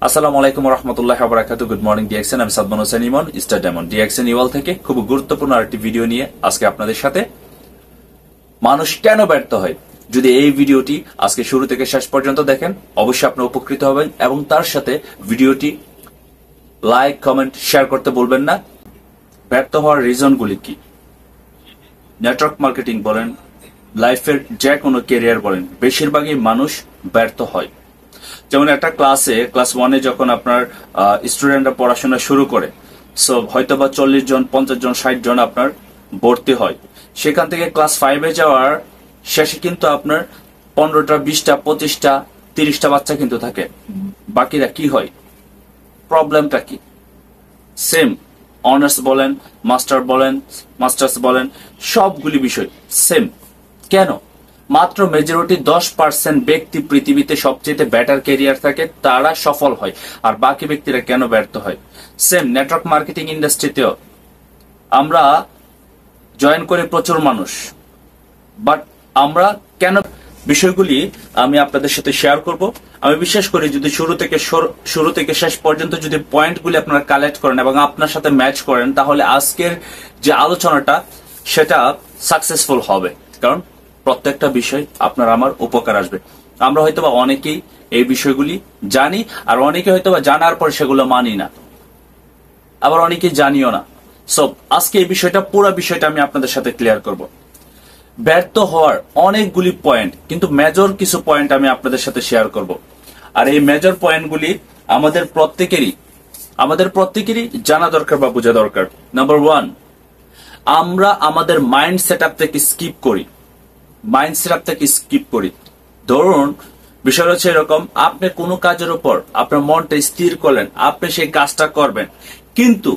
আসসালামু আলাইকুম রহমতুল্লাহি ওয়া বারাকাতুহু। গুড মর্নিং ডিএক্সএন, আমি Sadman Hossain Emon, star diamond DXN ইওয়াল থেকে খুব গুরুত্বপূর্ণ আরেকটি ভিডিও নিয়ে আজকে আপনাদের সাথে। মানুষ কেন ব্যর্থ হয়? যদি এই ভিডিওটি আজকে শুরু থেকে শেষ পর্যন্ত দেখেন অবশ্যই আপনি উপকৃত হবেন এবং তার সাথে ভিডিওটি লাইক, কমেন্ট, শেয়ার করতে বলবেন না। ব্যর্থ হওয়ার রিজনগুলি কি? নেটওয়ার্ক মার্কেটিং বলেন, লাইফের যে কোনো ক্যারিয়ার বলেন, বেশিরভাগই মানুষ ব্যর্থ হয়। যেমন একটা ক্লাস 1-এ যখন আপনার স্টুডেন্টরা পড়াশোনা শুরু করে, সো হয়তো বা 40 জন, 50 জন, 60 জন আপনার ভর্তি হয়। সেখান থেকে ক্লাস 5-এ যাওয়ার শেষে কিন্তু আপনার 15টা, 20টা, 25টা, 30টা বাচ্চা কিন্তু থাকে। বাকিরা কি হয়? প্রবলেমটা কি? সেম অনার্স বলেন, মাস্টার্স বলেন, সবগুলি বিষয় সেম। কেন? মাত্র মেজরিটি 10% ব্যক্তি পৃথিবীতে সবচেয়ে বেটার ক্যারিয়ার থাকে, তারা সফল হয়। আর বাকি ব্যক্তিরা কেন ব্যর্থ হয়? সেম নেটওয়ার্ক মার্কেটিং ইন্ডাস্ট্রিতেও আমরা জয়েন করে প্রচুর মানুষ, বাট আমরা কেন? বিষয়গুলি আমি আপনাদের সাথে শেয়ার করব। আমি বিশ্বাস করি যদি শুরু থেকে শেষ পর্যন্ত যদি পয়েন্টগুলি আপনারা কালেক্ট করেন এবং আপনার সাথে ম্যাচ করেন, তাহলে আজকের যে আলোচনাটা সেটা সাকসেসফুল হবে। কারণ প্রত্যেকটা বিষয় আপনার আমার উপকার আসবে। আমরা হয়তোবা অনেকেই এই বিষয়গুলি জানি, আর অনেকে হয়তোবা জানার পর সেগুলো মানি না, আবার অনেকেই জানিও না। সো আজকে এই বিষয়টা, পুরো বিষয়টা আমি আপনাদের সাথে ক্লিয়ার করব। ব্যর্থ হওয়ার অনেকগুলি পয়েন্ট, কিন্তু মেজর কিছু পয়েন্ট আমি আপনাদের সাথে শেয়ার করব। আর এই মেজর পয়েন্টগুলি আমাদের প্রত্যেকেরই জানা দরকার বা বোঝা দরকার। নাম্বার 1, আমরা আমাদের মাইন্ড সেটআপ থেকে স্কিপ করি। ধরুন বিষয় হচ্ছে এরকম, আপনি কোনো কাজের উপর আপনার মনটা স্থির করলেন, আপনি সেই কাজটা করবেন, কিন্তু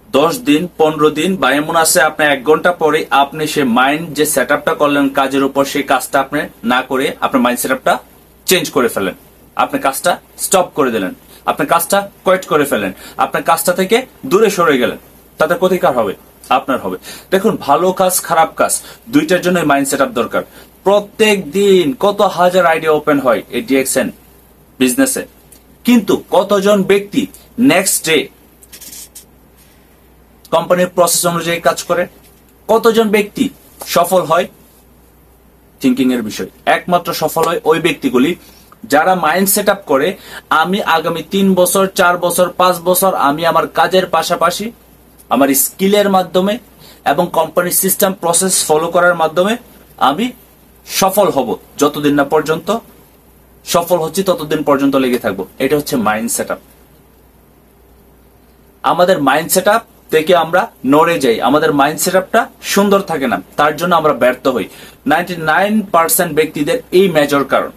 10 দিন, 15 দিন বা এমন আছে আপনি 1 ঘন্টা পরে আপনি সেই মাইন্ড যে সেটআপটা করলেন কাজের উপর, সেই কাজটা আপনি না করে আপনার মাইন্ড সেটআপটা চেঞ্জ করে ফেলেন। আপনি কাজটা স্টপ করে দিলেন, আপনি কাজটা কোয়েট করে ফেলেন, আপনার কাজটা থেকে দূরে সরে গেলেন। তাতে ক্ষতিকার হবে, আপনার হবে। দেখুন, ভালো কাজ খারাপ কাজ দুইটার জন্য মাইন্ড সেটআপ দরকার। প্রত্যেক দিন কত হাজার আইডিয়া ওপেন হয় এই ডিএক্সএন বিজনেসে, কিন্তু কতজন ব্যক্তি নেক্সট ডে কোম্পানির প্রসেস অনুযায়ী কাজ করে? কতজন ব্যক্তি সফল হয়? থিঙ্কিং এর বিষয়। একমাত্র সফল হয় ওই ব্যক্তিগুলি যারা মাইন্ড সেট আপ করে, আমি আগামী 3 বছর, 4 বছর, 5 বছর আমি আমার কাজের পাশাপাশি আমার স্কিলের মাধ্যমে এবং কোম্পানির সিস্টেম প্রসেস ফলো করার মাধ্যমে আমি সফল হব। যতদিন না পর্যন্ত সফল হচ্ছি ততদিন পর্যন্ত লেগে থাকবো। এটা হচ্ছে মাইন্ড সেট আপ। আমাদের মাইন্ড সেট আপ থেকে আমরা নড়ে যাই, আমাদের মাইন্ড সেট আপটা সুন্দর থাকে না, তার জন্য আমরা ব্যর্থ হই। 99% ব্যক্তিদের এই মেজর কারণ।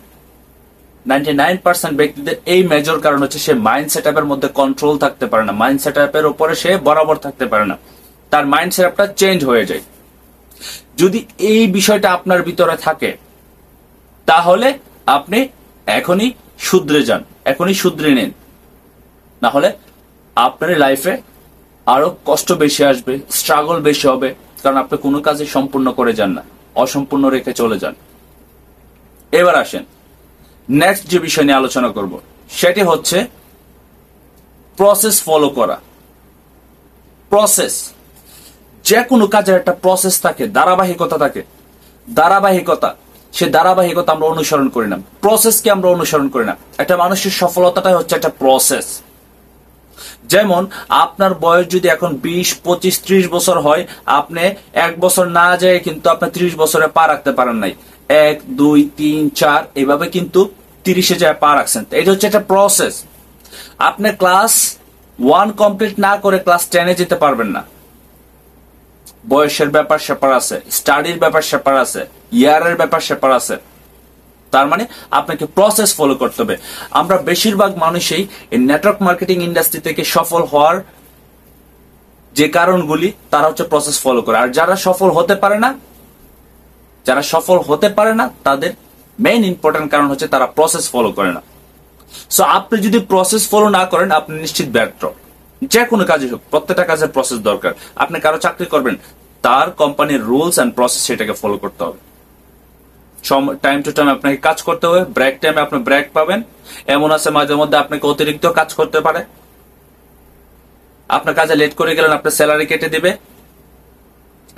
99% ব্যক্তিদের এই মেজর কারণ হচ্ছে সে মাইন্ড সেট আপের মধ্যে কন্ট্রোল থাকতে পারে না, মাইন্ড সেট আপের উপরে সে বরাবর থাকতে পারে না, তার মাইন্ড সেট আপটা চেঞ্জ হয়ে যায়। যদি এই বিষয়টা আপনার ভিতরে থাকে, তাহলে আপনি এখনই শুধরে যান, এখনই শুধরে নিন। না হলে আপনার লাইফে আরো কষ্ট বেশি আসবে, স্ট্রাগল বেশি হবে, কারণ আপনি কোনো কাজে সম্পূর্ণ করে যান না, অসম্পূর্ণ রেখে চলে যান। এবার আসেন নেক্সট যে বিষয় নিয়ে আলোচনা করব, সেটি হচ্ছে প্রসেস ফলো করা। প্রসেস, যে কোনো কাজের একটা প্রসেস থাকে, ধারাবাহিকতা থাকে। সে ধারাবাহিকতা আমরা অনুসরণ করি না, প্রসেসকে আমরা অনুসরণ করি না। একটা মানুষের সফলতাটাই হচ্ছে একটা প্রসেস। যেমন আপনার বয়স যদি এখন 20, 25, 30 বছর হয়, আপনি 1 বছর না যায় কিন্তু আপনি 30 বছরে পা রাখতে পারেন নাই। 1, 2, 3, 4 এভাবে কিন্তু 30-এ যায় পা রাখছেন। এটা হচ্ছে একটা প্রসেস। আপনি ক্লাস 1 কমপ্লিট না করে ক্লাস 10-এ যেতে পারবেন না। বয়সের ব্যাপার স্যাপার আছে, স্টাডির ব্যাপার স্যাপার আছে, ইয়ারের ব্যাপার স্যাপার আছে। তার মানে আপনাকে প্রসেস ফলো করতে হবে। আমরা বেশিরভাগ মানুষই এই নেটওয়ার্ক মার্কেটিং ইন্ডাস্ট্রি থেকে সফল হওয়ার যে কারণগুলি, তারা হচ্ছে প্রসেস ফলো করে। আর যারা সফল হতে পারে না, তাদের মেইন ইম্পর্টেন্ট কারণ হচ্ছে তারা প্রসেস ফলো করে না। সো আপনি যদি প্রসেস ফলো না করেন, আপনি নিশ্চিত ব্যর্থ। যে কোনো কাজে হোক, প্রত্যেকটা কাজের প্রসেস দরকার। আপনি কারো চাকরি করবেন, তার কোম্পানির রুলস এন্ড প্রসেস সেটাকে ফলো করতে হবে। টাইম টু টাইম আপনাকে কাজ করতে হবে, ব্রেক টাইমে আপনি ব্রেক পাবেন। এমন আছে মাঝে মধ্যে আপনাকে অতিরিক্ত কাজ করতে পারে, আপনার কাজে লেট করে গেলেন আপনার স্যালারি কেটে দিবে।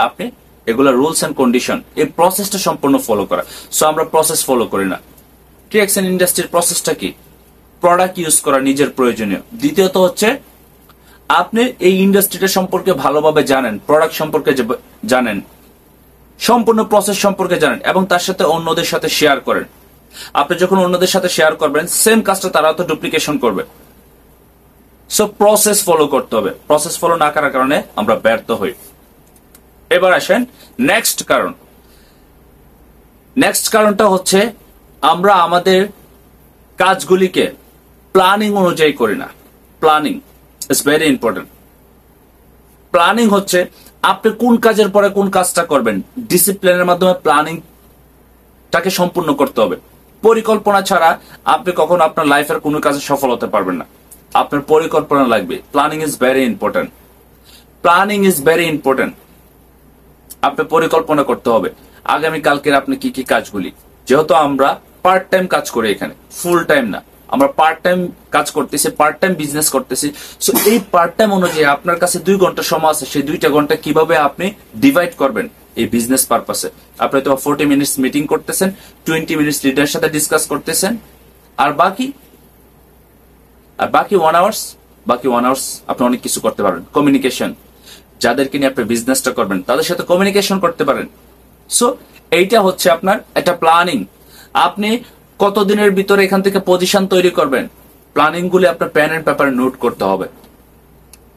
আপনি এগুলো রুলস এন্ড কন্ডিশন, এই প্রসেসটা সম্পূর্ণ ফলো করা। সো আমরা প্রসেস ফলো করি না। টিএক্সএন ইন্ডাস্ট্রির প্রসেসটা কি? প্রোডাক্ট ইউজ করা নিজের প্রয়োজনীয়। দ্বিতীয়ত হচ্ছে আপনি এই ইন্ডাস্ট্রিটা সম্পর্কে ভালোভাবে জানেন, প্রোডাক্ট সম্পর্কে জানেন, সম্পূর্ণ প্রসেস সম্পর্কে জানেন এবং তার সাথে অন্যদের সাথে শেয়ার করেন। আপনি যখন অন্যদের সাথে শেয়ার করবেন, সেম কাজটা তারা তো ডুপ্লিকেশন করবে। সো প্রসেস ফলো করতে হবে। প্রসেস ফলো না করার কারণে আমরা ব্যর্থ হই। এবার আসেন নেক্সট কারণ। নেক্সট কারণটা হচ্ছে আমরা আমাদের কাজগুলিকে প্ল্যানিং অনুযায়ী করি না। Planning is very important. Planning হচ্ছে আপনি কোন কাজের পরে কোন কাজটা করবেন, ডিসিপ্লিনের মাধ্যমে প্ল্যানিংটাকে সম্পূর্ণ করতে হবে। পরিকল্পনা ছাড়া আপনি কখনো আপনার লাইফের কোনো কাজে সফল হতে পারবেন না। আপনার পরিকল্পনা লাগবে। Planning is very important. Planning is very important. আপনি পরিকল্পনা করতে হবে আগামী কালকের আপনি কি কি কাজগুলি। যেহেতু আমরা পার্ট টাইম কাজ করি, এখানে ফুল টাইম না, আমরা পার্ট টাইম কাজ করতেছি, পার্ট টাইম বিজনেস করতেছি। সো এই পার্ট টাইম অনুযায়ী আপনার কাছে 2 ঘন্টা সময় আছে। সেই 2টা ঘন্টা কিভাবে আপনি ডিভাইড করবেন এই বিজনেস পারপাসে? আপনি তো 40 মিনিটস মিটিং করতেছেন, 20 মিনিটস লিডারের সাথে ডিসকাস করতেছেন, আর বাকি 1 আওয়ার্স আপনি অনেক কিছু করতে পারেন। কমিউনিকেশন, যাদেরকে নিয়ে আপনি বিজনেসটা করবেন তাদের সাথে কমিউনিকেশন করতে পারেন। সো এইটা হচ্ছে আপনার একটা প্ল্যানিং। আপনি কতদিনের ভিতরে এখান থেকে পজিশন তৈরি করবেন, প্ল্যানিং গুলি আপনার পেন এন্ড পেপারে নোট করতে হবে।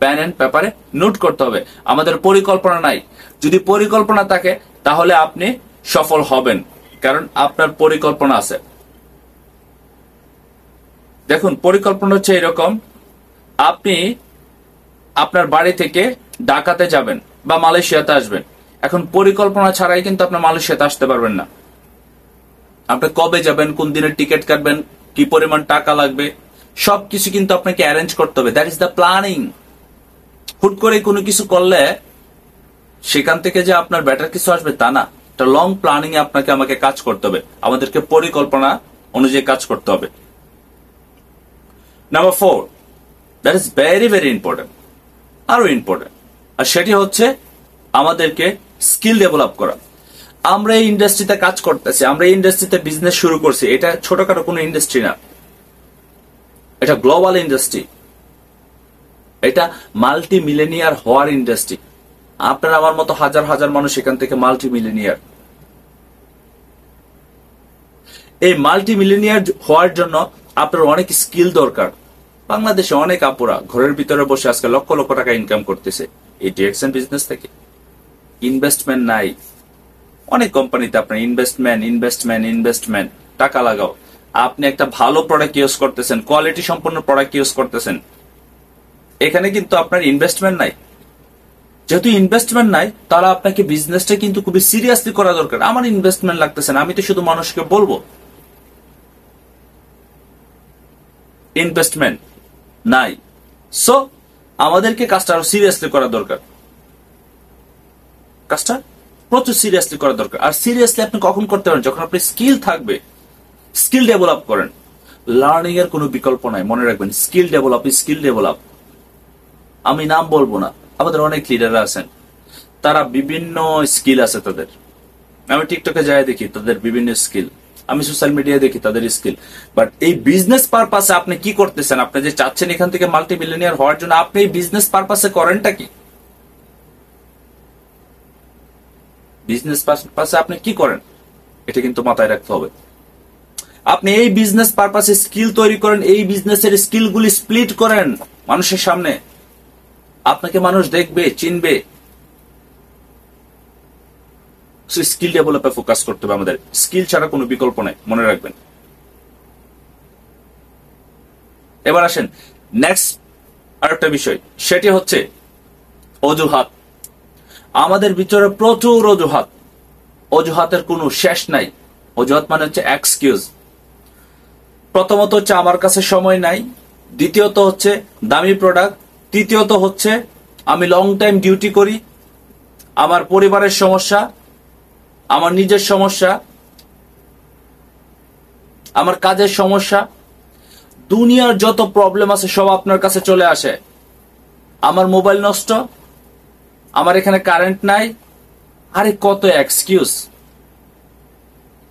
পেন এন্ড পেপারে নোট করতে হবে। আমাদের পরিকল্পনা নাই। যদি পরিকল্পনা থাকে তাহলে আপনি সফল হবেন, কারণ আপনার পরিকল্পনা আছে। দেখুন, পরিকল্পনা হচ্ছে এরকম, আপনি আপনার বাড়ি থেকে ঢাকাতে যাবেন বা মালয়েশিয়াতে আসবেন। এখন পরিকল্পনা ছাড়াই কিন্তু আপনি মালয়েশিয়াতে আসতে পারবেন না। আপনি কবে যাবেন, কোন দিনের টিকিট কাটবেন, কি পরিমাণ টাকা লাগবে, সবকিছু কিন্তু আপনাকে অ্যারেঞ্জ করতে হবে। That is the planning. হুট করে কোনো কিছু করলে সেখান থেকে যে আপনার বেটার কিছু আসবে তা না। একটা লং প্ল্যানিং এ আপনাকে আমাকে কাজ করতে হবে। আমাদেরকে পরিকল্পনা অনুযায়ী কাজ করতে হবে। Number 4, that is very very important, আরো ইম্পর্টেন্ট, আর সেটি হচ্ছে আমাদেরকে স্কিল ডেভেলপ করা। আমরা এই ইন্ডাস্ট্রিতে কাজ করতেছি, আমরা এই ইন্ডাস্ট্রিতে বিজনেস শুরু করছি। এটা ছোটখাটো কোনো ইন্ডাস্ট্রি না, এটা গ্লোবাল ইন্ডাস্ট্রি। এটা মাল্টি মিলেনিয়ার হওয়ার ইন্ডাস্ট্রি। আপনার আমার মতো হাজার হাজার মানুষ এখান থেকে মাল্টি মিলেনিয়ার। এই মাল্টি মিলেনিয়ার হওয়ার জন্য আপনার অনেক স্কিল দরকার। বাংলাদেশে অনেক আপুরা ঘরের ভিতরে বসে আজকে লক্ষ লক্ষ টাকা ইনকাম করতেছে এই টিএক্সএন বিজনেস থেকে। ইনভেস্টমেন্ট নাই। অনেক কোম্পানিতে আপনার ইনভেস্টমেন্ট, টাকা লাগাও। আপনি একটা ভালো প্রোডাক্ট ইউজ করতেছেন, কোয়ালিটি সম্পন্ন প্রোডাক্ট ইউজ করতেছেন, এখানে কিন্তু আপনার ইনভেস্টমেন্ট নাই। যেহেতু ইনভেস্টমেন্ট নাই, তারা আপনাকে বিজনেসটা কিন্তু খুবই সিরিয়াসলি করা দরকার। আমার ইনভেস্টমেন্ট লাগতেছে না, আমি তো শুধু মানুষকে বলবো। ইনভেস্টমেন্ট নাই, সো আমাদেরকে কাজটা আরো সিরিয়াসলি করা দরকার। কাজটা প্রচুর সিরিয়াসলি করা দরকার। আর সিরিয়াসলি আপনি কখন করতে পারেন? যখন আপনি স্কিল থাকবে। স্কিল ডেভেলপ করেন। লার্নিং এর কোনো বিকল্প নাই, মনে রাখবেন। Skill develop. আমি নাম বলবো না, আমাদের অনেক লিডাররা আছেন, তারা বিভিন্ন স্কিল আছে তাদের। আমি টিকটকে যাই দেখি তাদের বিভিন্ন স্কিল, আমি সোশ্যাল মিডিয়ায় দেখি তাদের স্কিল। বাট এই বিজনেস পারপাসে আপনি কি করতেছেন? আপনি যে চাচ্ছেন এখান থেকে মাল্টি মিলিয়নিয়ার হওয়ার জন্য, আপনি এই বিজনেস পারপাসে করেনটা কি? বিজনেস পারপাসে আপনি কি করেন এটা কিন্তু মাথায় রাখতে হবে। আপনি এই বিজনেস পারপাসে স্কিল তৈরি করেন, এই বিজনেসের স্কিলগুলি স্প্লিট করেন মানুষের সামনে। আপনাকে মানুষ দেখবে, চিনবে। স্কিল ডেভেলপে ফোকাস করতে হবে আমাদের। স্কিল ছাড়া কোনো বিকল্প নাই, মনে রাখবেন। এবার আসেন নেক্সট আরেকটা বিষয়, সেটি হচ্ছে অজুহাত। আমাদের ভিতরে প্রচুর অজুহাত। অজুহাতের কোনো শেষ নাই। অজুহাত মানে হচ্ছে এক্সকিউজ। প্রথমত হচ্ছে আমার কাছে সময় নাই, দ্বিতীয়ত হচ্ছে দামি প্রোডাক্ট, তৃতীয়ত হচ্ছে আমি লং টাইম ডিউটি করি, আমার পরিবারের সমস্যা, আমার নিজের সমস্যা, আমার কাজের সমস্যা, দুনিয়ার যত প্রবলেম আছে সব আপনার কাছে চলে আসে। আমার মোবাইল নষ্ট, আমার এখানে কারেন্ট নাই, আরে কত এক্সকিউজ।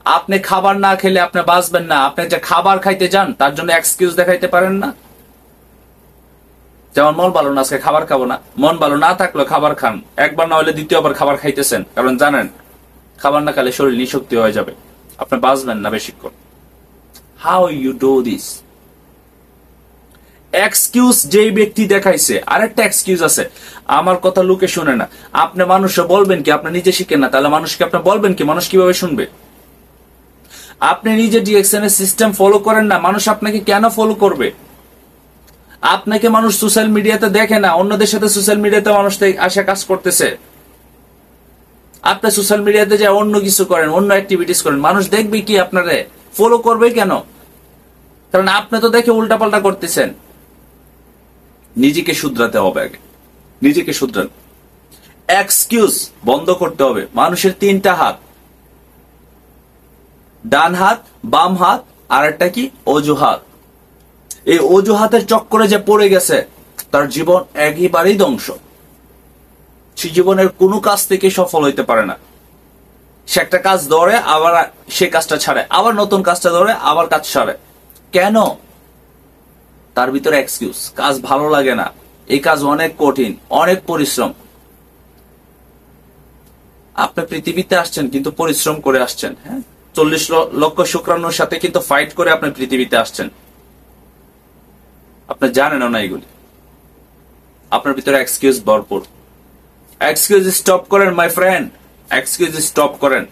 আপনি খাবার না খেলে আপনি বাঁচবেন না, আপনি যে খাবার খাইতে যান তার জন্য এক্সকিউজ দেখাইতে পারেন না। যেমন মন ভালো না, আজকে খাবার খাবো না, মন ভালো না থাকলে খাবার খান, একবার না হলে দ্বিতীয়বার খাবার খাইতেছেন, কারণ জানেন খাবার না খেলে শরীর নিশক্তি হয়ে যাবে, আপনি বাঁচবেন না বেশিক্ষণ। How you do this? Excuse যেই ব্যক্তি দেখাইছে, আরেকটা এক্সকিউজ আছে, আমার কথা লোকে শুনে না। আপনি মানুষে বলবেন কি? আপনি নিজে শিখেন না, তাহলে মানুষকে আপনি বলবেন কি? মানুষ কিভাবে শুনবে? আপনি নিজে ডিএক্সএন এর সিস্টেম ফলো করেন না, মানুষ আপনাকে কেন ফলো করবে? আপনাকে মানুষ সোশ্যাল মিডিয়াতে দেখে না, অন্যদের সাথে সোশ্যাল মিডিয়াতে মানুষ আসে কাজ করতেছে। আপনি সোশ্যাল মিডিয়াতে যে অন্য কিছু করেন, অন্য অ্যাক্টিভিটিস করেন, মানুষ দেখবে কি? আপনারে ফলো করবে কেন? কারণ আপনি তো দেখে উল্টাপাল্টা করতেছেন। নিজেকে শুধরাতে হবে আগে, নিজেকে শুধরান। এক্সকিউজ বন্ধ করতে হবে। মানুষের তিনটা হাত, ডান হাত, বাম হাত, আর একটা কি? অজুহাত। এই অজুহাতের চক্করে যে পড়ে গেছে তার জীবন একেবারেই ধ্বংস। সে জীবনের কোনো কাজ থেকে সফল হইতে পারে না। সে একটা কাজ ধরে, আবার সে কাজটা ছাড়ে, আবার নতুন কাজটা ধরে, আবার কাজ ছাড়ে। কেন? তার ভিতরে এক্সকিউজ, কাজ ভালো লাগে না, এই কাজ অনেক কঠিন, অনেক পরিশ্রম। আপনি পৃথিবীতে আসছেন কিন্তু পরিশ্রম করে আসছেন। হ্যাঁ, 40 লক্ষ শুক্রাণুর সাথে কিন্তু ফাইট করে আপনি পৃথিবীতে আসছেন। আপনি জানেন না এগুলি। আপনার ভিতরে এক্সকিউজ ভরপুর। এক্সকিউজ স্টপ করেন মাই ফ্রেন্ড, এক্সকিউজ স্টপ করেন।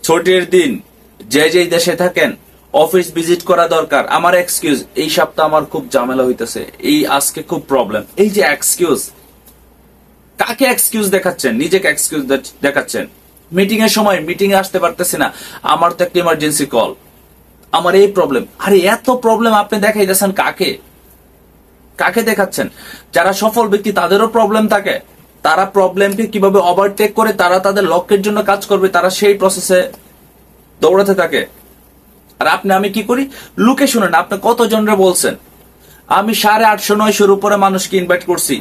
ছুটির দিন যে যেই দেশে থাকেন, অফিস ভিজিট করা দরকার, আমার এক্সকিউজ এই সপ্তাহ আমার খুব ঝামেলা হইতেছে, এই আজকে খুব প্রবলেম। এই যে এক্সকিউজ, কাকে এক্সকিউজ দেখাচ্ছেন? নিজেকে এক্সকিউজ দেখাচ্ছেন। মিটিং এর সময় মিটিং এ আসতে পারতেছি না, আমার তো একটা ইমার্জেন্সি কল, আমার এই প্রবলেম। আরে এত প্রবলেম আপনি দেখাইতেছেন কাকে? কাকে দেখাচ্ছেন? যারা সফল ব্যক্তি তাদেরও প্রবলেম থাকে, তারা প্রবলেমকে কিভাবে ওভারটেক করে তারা তাদের লক্ষ্যের জন্য কাজ করবে, তারা সেই প্রসেসে দৌড়াতে থাকে। আর আমি কি করি? লুকে শুনেন, আপনি কতজনরে বলছেন? আমি 850-900 উপরে মানুষকে ইনভাইট করছি।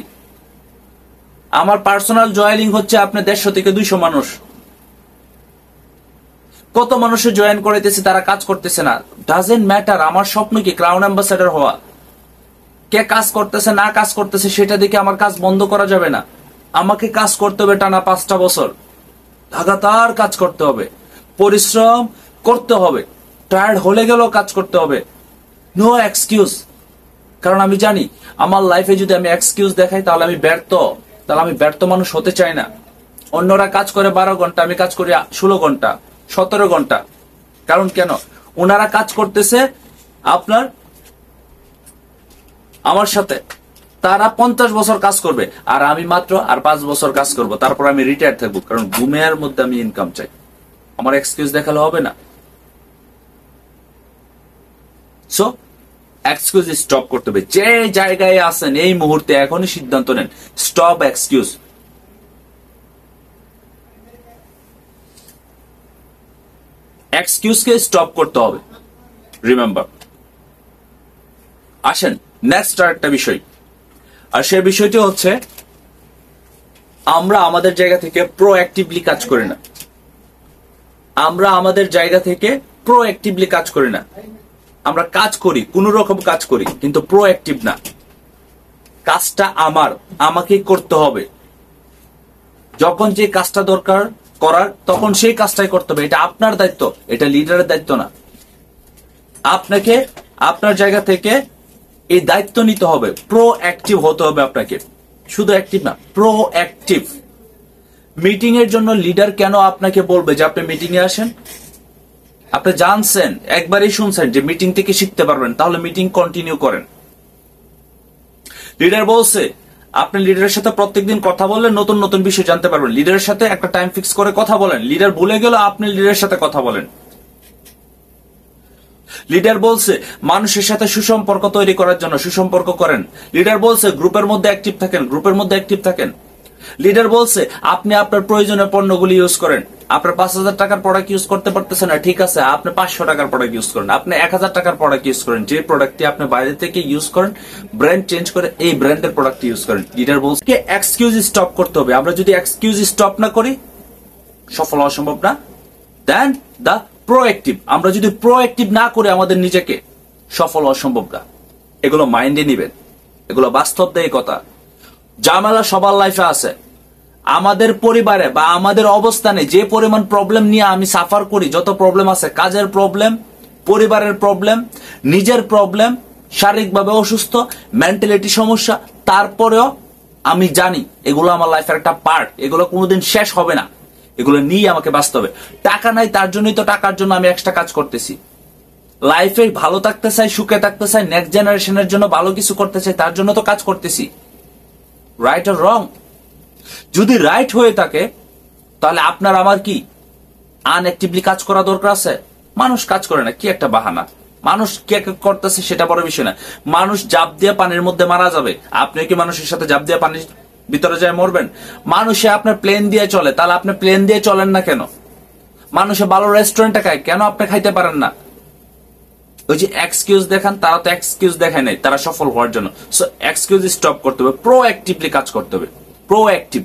আমার পার্সোনাল জয়েনিং হচ্ছে আপনার 150 থেকে 200 মানুষ। কত মানুষের জয়েন করাইতেছে, তারা কাজ করতেছে না। Doesn't matter. আমার স্বপ্ন কি? ক্রাউন অ্যাম্বাসেডর হওয়া। কে কাজ করতেছে না কাজ করতেছে সেটা দেখে আমার কাজ বন্ধ করা যাবে না। আমাকে কাজ করতে হবে টানা 5টা বছর, লাগাতার কাজ করতে হবে, পরিশ্রম করতে হবে, টায়ার্ড হলে গেলেও কাজ করতে হবে। No excuse. কারণ আমি জানি আমার লাইফে যদি আমি এক্সকিউজ দেখাই তাহলে আমি ব্যর্থ, তাহলে আমি ব্যর্থ মানুষ হতে চাই না। অন্যরা কাজ করে 12 ঘন্টা, আমি কাজ করি 16 ঘন্টা, 17 ঘন্টা। কারণ কেন? ওনারা কাজ করতেছে আপনার আমার সাথে, তারা 50 বছর কাজ করবে, আর আমি মাত্র আর 5 বছর কাজ করব, তারপর আমি রিটায়ার থাকবো। কারণ ঘুমের মধ্যে আমি ইনকাম চাই। আমার এক্সকিউজ দেখালে হবে না। সো এক্সকিউজ স্টপ করতে হবে। যে জায়গায় আছেন এই মুহূর্তে এখনই সিদ্ধান্ত নেন, স্টপ এক্সকিউজ। এক্সকিউজকে স্টপ করতে হবে, রিমেম্বার। আসেন নেক্সট আরেকটা বিষয়, আর সেই বিষয়টি হচ্ছে আমরা আমাদের জায়গা থেকে প্রোঅ্যাক্টিভলি কাজ করি না। আমরা আমাদের জায়গা থেকে প্রোঅ্যাক্টিভলি কাজ করি না। আমরা কাজ করি, কোন রকম কাজ করি, কিন্তু প্রোঅ্যাক্টিভ না। কাজটা আমাকেই করতে হবে। যখন যে কাজটা দরকার করার তখন সেই কাজটাই করতে হবে। এটা আপনার দায়িত্ব, এটা লিডারের দায়িত্ব না। আপনাকে আপনার জায়গা থেকে এই দায়িত্ব নিতে হবে, প্রোঅ্যাক্টিভ হতে হবে আপনাকে। শুধু অ্যাক্টিভ না, প্রোঅ্যাক্টিভ। মিটিং এর জন্য লিডার কেন আপনাকে বলবে যে আপনি মিটিং এ আসেন? আপনি জানছেন, একবারই শুনছেন যে মিটিং থেকে শিখতে পারবেন, তাহলে মিটিং কন্টিনিউ করেন। লিডার বলছে আপনি লিডারের সাথে প্রত্যেকদিন কথা বললে নতুন নতুন বিষয় জানতে পারবেন। লিডারের সাথে একটা টাইম ফিক্স করে কথা বলেন। লিডার ভুলে গেল, আপনি লিডারের সাথে কথা বলেন। লিডার বলছে মানুষের সাথে সুসম্পর্ক তৈরি করার জন্য সুসম্পর্ক করেন। লিডার বলছে গ্রুপের মধ্যে অ্যাক্টিভ থাকেন, গ্রুপের মধ্যে অ্যাক্টিভ থাকেন। লিডার বলছে আপনি আপনার প্রয়োজনীয় পণ্যগুলি ইউজ করেন, আপনার 5,000 টাকার প্রোডাক্ট ইউজ করতে পারতেছেন না, ঠিক আছে, আপনি 500 টাকার প্রোডাক্ট ইউজ করেন, আপনি 1,000 টাকার প্রোডাক্ট ইউজ করেন, যে প্রোডাক্টটি আপনি বাইরে থেকে ইউজ করেন, ব্র্যান্ড চেঞ্জ করে এই ব্র্যান্ডের প্রোডাক্ট ইউজ করেন। লিডার বলছে এক্সকিউজ স্টপ করতে হবে। আমরা যদি এক্সকিউজ স্টপ না করি, সফল হওয়া সম্ভব না। দেন দা প্রোঅ্যাক্টিভ, আমরা যদি প্রোঅ্যাক্টিভ না করি আমাদের নিজেকে, সফল হওয়া সম্ভব না। এগুলো মাইন্ডে নিবেন, এগুলো বাস্তব দেয় কথা। ঝামেলা সবার লাইফে আছে। আমাদের পরিবারে বা আমাদের অবস্থানে যে পরিমাণ প্রবলেম নিয়ে আমি সাফার করি, যত প্রবলেম আছে, কাজের প্রবলেম, পরিবারের প্রবলেম, নিজের প্রবলেম, শারীরিকভাবে অসুস্থ, মেন্টালিটি সমস্যা, তারপরেও আমি জানি এগুলো আমার লাইফের একটা পার্ট, এগুলো কোনোদিন শেষ হবে না, এগুলো নিয়ে আমাকে বাঁচতে হবে। টাকা নাই, তার জন্যই তো টাকার জন্য আমি এক্সট্রা কাজ করতেছি। লাইফে ভালো থাকতে চাই, সুখে থাকতে চাই, নেক্সট জেনারেশনের জন্য ভালো কিছু করতে চাই, তার জন্য তো কাজ করতেছি। Right or wrong? যদি রাইট হয়ে থাকে তাহলে আপনার আমার কি আনঅ্যাক্টিভলি কাজ করা দরকার আছে? মানুষ কাজ করে না, কি একটা বাহানা। মানুষ কে করতেছে সেটা বড় বিষয় না। মানুষ জাপ দিয়ে পানির মধ্যে মারা যাবে, আপনি কি মানুষের সাথে জাপ দিয়ে পানির ভিতরে যায় মরবেন? মানুষে আপনার প্লেন দিয়ে চলে, তাহলে আপনি প্লেন দিয়ে চলেন না কেন? মানুষে ভালো রেস্টুরেন্টে খায়, কেন আপনি খাইতে পারেন না? ওই যে এক্সকিউজ দেখান, তারা তো এক্সকিউজ দেখায় নাই তারা সফল হওয়ার জন্য। সো এক্সকিউজ স্টপ করতে হবে, প্রোঅ্যাক্টিভলি কাজ করতে হবে। প্রোঅ্যাক্টিভ,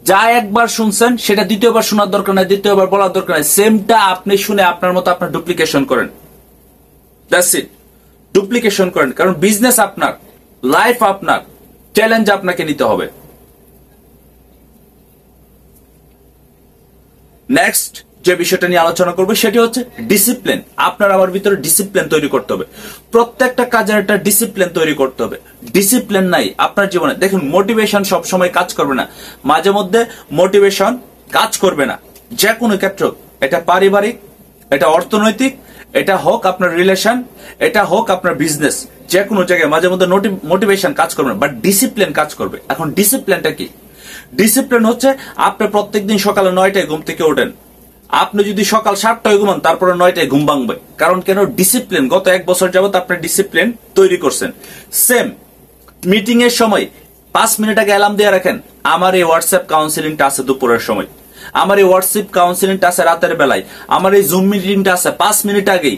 যা একবার শুনছেন সেটা দ্বিতীয়বার শোনার দরকার নাই, দ্বিতীয়বার বলার দরকার নাই। সেমটা আপনি শুনে আপনার মতো আপনার ডুপ্লিকেশন করেন। দ্যাটস ইট, ডুপ্লিকেশন করেন। কারণ বিজনেস আপনার, লাইফ আপনার, চ্যালেঞ্জ আপনাকে নিতে হবে। নেক্সট যে বিষয়টা নিয়ে আলোচনা করবো সেটি হচ্ছে ডিসিপ্লিন। আপনার আমার ভিতরে ডিসিপ্লিন তৈরি করতে হবে। প্রত্যেকটা কাজের একটা ডিসিপ্লিন তৈরি করতে হবে। ডিসিপ্লিন নাই আপনার জীবনে, দেখুন মোটিভেশন সবসময় কাজ করবে না, মাঝে মধ্যে মোটিভেশন কাজ করবে না, যে কোনো ক্ষেত্রে। এটা পারিবারিক, এটা অর্থনৈতিক, এটা হোক আপনার রিলেশন, এটা হোক আপনার বিজনেস, যে কোনো জায়গায় মাঝে মধ্যে মোটিভেশন কাজ করবে না, বাট ডিসিপ্লিন কাজ করবে। এখন ডিসিপ্লিনটা কি? ডিসিপ্লিন হচ্ছে আপনি প্রত্যেকদিন সকালে 9টায় ঘুম থেকে ওঠেন। আপনি যদি সকাল 7টায় ঘুমান, তারপরে 9টায় ঘুম ভাঙবে। কারণ কেন? ডিসিপ্লিন। গত 1 বছর যাবত আপনি ডিসিপ্লিন তৈরি করছেন। সেম মিটিং এর সময় 5 মিনিট আগে অ্যালার্ম দিয়ে রাখেন, আমার এই হোয়াটসঅ্যাপ কাউন্সিলিংটা আছে দুপুরের সময়, আমার এই হোয়াটসঅ্যাপ কাউন্সিলিংটা আছে রাতের বেলায়, আমার এই জুম মিটিংটা আছে 5 মিনিট আগেই।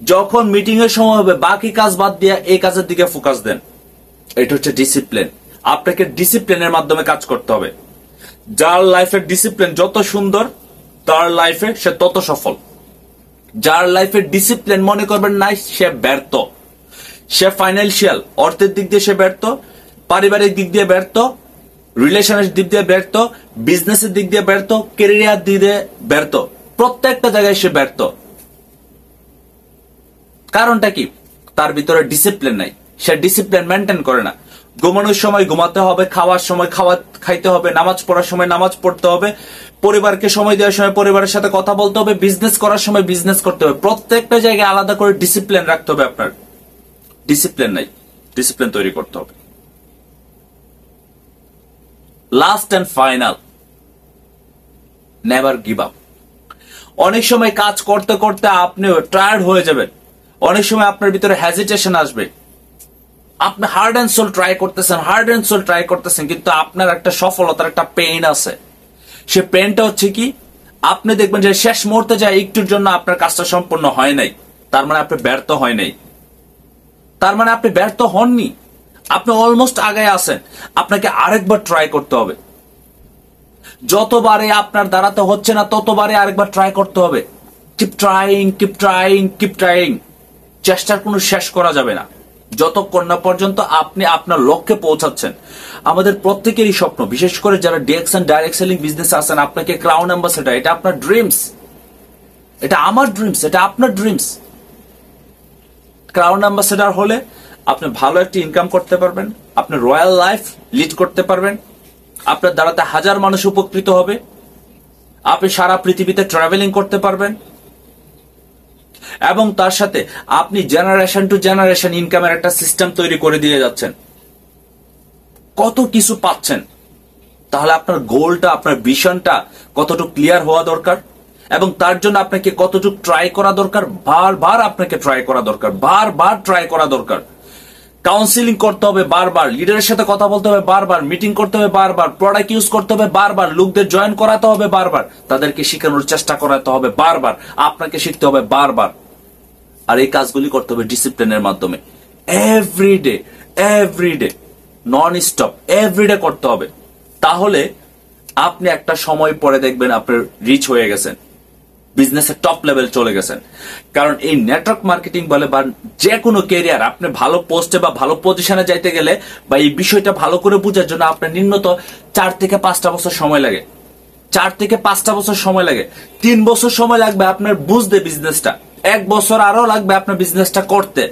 যখন মিটিং এর সময় হবে বাকি কাজ বাদ দিয়ে এই কাজের দিকে ফোকাস দেন। এটা হচ্ছে ডিসিপ্লিন। আপনাকে ডিসিপ্লিনের মাধ্যমে কাজ করতে হবে। যার লাইফের ডিসিপ্লিন যত সুন্দর, তার লাইফে সে তত সফল। যার লাইফের ডিসিপ্লিন মনে করবেন নাই, সে ব্যর্থ। সে ফাইন্যান্সিয়াল, অর্থের দিক দিয়ে সে ব্যর্থ, পারিবারিক দিক দিয়ে ব্যর্থ, রিলেশনের দিক দিয়ে ব্যর্থ, বিজনেসের দিক দিয়ে ব্যর্থ, ক্যারিয়ার দিক দিয়ে ব্যর্থ, প্রত্যেকটা জায়গায় সে ব্যর্থ। কারণটা কি? তার ভিতরে ডিসিপ্লিন নাই, সে ডিসিপ্লিন মেনটেন করে না। ঘুমানোর সময় ঘুমাতে হবে, খাওয়ার সময় খাইতে হবে, নামাজ পড়ার সময় নামাজ পড়তে হবে, পরিবারকে সময় দেওয়ার সময় পরিবারের সাথে কথা বলতে হবে, বিজনেস করার সময় বিজনেস করতে হবে। প্রত্যেকটা জায়গায় আলাদা করে ডিসিপ্লিন রাখতে হবে। আপনার ডিসিপ্লিন নাই, ডিসিপ্লিন তৈরি করতে হবে। Last and final, never give up. অনেক সময় কাজ করতে করতে আপনি টায়ার্ড হয়ে যাবেন, অনেক সময় আপনার ভিতরে হেজিটেশন আসবে। আপনি হার্ড এন্ড সোল ট্রাই করতেছেন, কিন্তু আপনার একটা সফলতার একটা পেইন আছে। সে পেইনটা হচ্ছে কি? আপনি দেখবেন যে শেষ মুহূর্তে যায় একটুর জন্য আপনার কাজটা সম্পূর্ণ হয় নাই, তার মানে আপনি ব্যর্থ হয় নাই, তার মানে আপনি ব্যর্থ হননি, আপনি অলমোস্ট আগায় আছেন। আপনাকে আরেকবার ট্রাই করতে হবে। যতবারে আপনার দাঁড়াতে হচ্ছে না, ততবারে আরেকবার ট্রাই করতে হবে। Keep trying. চেষ্টার কোনো শেষ করা যাবে না যতক্ষণ না পর্যন্ত আপনি আপনার লক্ষ্যে পৌঁছাচ্ছেন। আমাদের প্রত্যেকেরই স্বপ্ন, বিশেষ করে যারা ডিএক্সএন ডাইরেক্ট সেলিং বিজনেস আছেন, আপনাকে ক্রাউন অ্যাম্বাসেডর, এটা আপনার ড্রিমস, এটা আমার ড্রিমস, এটা আপনার ড্রিমস। ক্রাউন অ্যাম্বাসেডর হলে আপনি ভালো একটা ইনকাম করতে পারবেন, আপনি রয়্যাল লাইফ লিড করতে পারবেন, আপনার দ্বারাতে 1000 মানুষ উপকৃত হবে, আপনি সারা পৃথিবীতে ট্রাভেলিং করতে পারবেন, এবং তার সাথে আপনি জেনারেশন টু জেনারেশন ইনকামের একটা সিস্টেম তৈরি করে দিয়ে যাচ্ছেন। কত কিছু পাচ্ছেন। তাহলে আপনার গোলটা, আপনার ভিশনটা কতটুকু ক্লিয়ার হওয়া দরকার, এবং তার জন্য আপনাকে কতটুকু ট্রাই করা দরকার। বারবার আপনাকে ট্রাই করা দরকার, বারবার ট্রাই করা দরকার। কাউন্সিলিং করতে হবে বারবার, লিডারের সাথে কথা বলতে হবে বারবার, মিটিং করতে হবে বারবার, প্রোডাক্ট ইউজ করতে হবে বারবার, লোকদের জয়েন করাতে হবে বারবার, তাদেরকে শেখানোর চেষ্টা করাতে হবে বারবার, আপনাকে শিখতে হবে বারবার। আর এই কাজগুলি করতে হবে ডিসিপ্লিনের মাধ্যমে, এভরিডে নন স্টপ এভরিডে করতে হবে। তাহলে আপনি একটা সময় পরে দেখবেন আপনার রিচ হয়ে গেছেন, বিজনেসের টপ লেভেল চলে গেছেন। কারণ এই নেটওয়ার্ক মার্কেটিং বলে বা যে কোনো ক্যারিয়ার, আপনি ভালো পোস্টে বা ভালো পজিশনে যাইতে গেলে বা এই বিষয়টা ভালো করে বোঝার জন্য আপনার নিম্নত 4 থেকে 5টা বছর সময় লাগে। 4 থেকে 5টা বছর সময় লাগে। 3 বছর সময় লাগবে আপনার বুঝতে বিজনেসটা, 1 বছর আরো লাগবে আপনার বিজনেসটা করতে।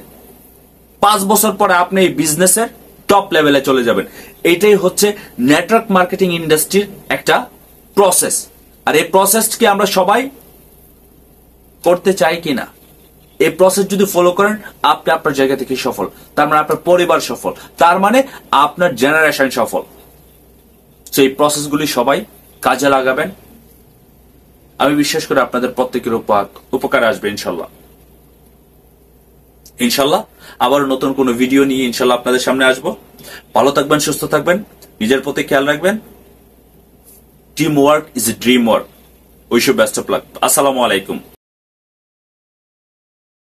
5 বছর পরে আপনি এই বিজনেসের টপ লেভেলে চলে যাবেন। এটাই হচ্ছে নেটওয়ার্ক মার্কেটিং ইন্ডাস্ট্রির একটা প্রসেস। আর এই প্রসেসকে আমরা সবাই করতে চাই কিনা, এই প্রসেস যদি ফলো করেন আপনি আপনার জায়গা থেকে সফল, তার মানে আপনার পরিবার সফল, তার মানে আপনার জেনারেশন সফল। সেই প্রসেসগুলি সবাই কাজে লাগাবেন, আমি বিশ্বাস করি আপনাদের প্রত্যেকের উপকার আসবে ইনশাল্লাহ। আবার নতুন কোনো ভিডিও নিয়ে ইনশাল্লাহ আপনাদের সামনে আসবো। ভালো থাকবেন, সুস্থ থাকবেন, নিজের প্রতি খেয়াল রাখবেন। Team work is a dream work. Wish you best of luck. আসসালামু আলাইকুম।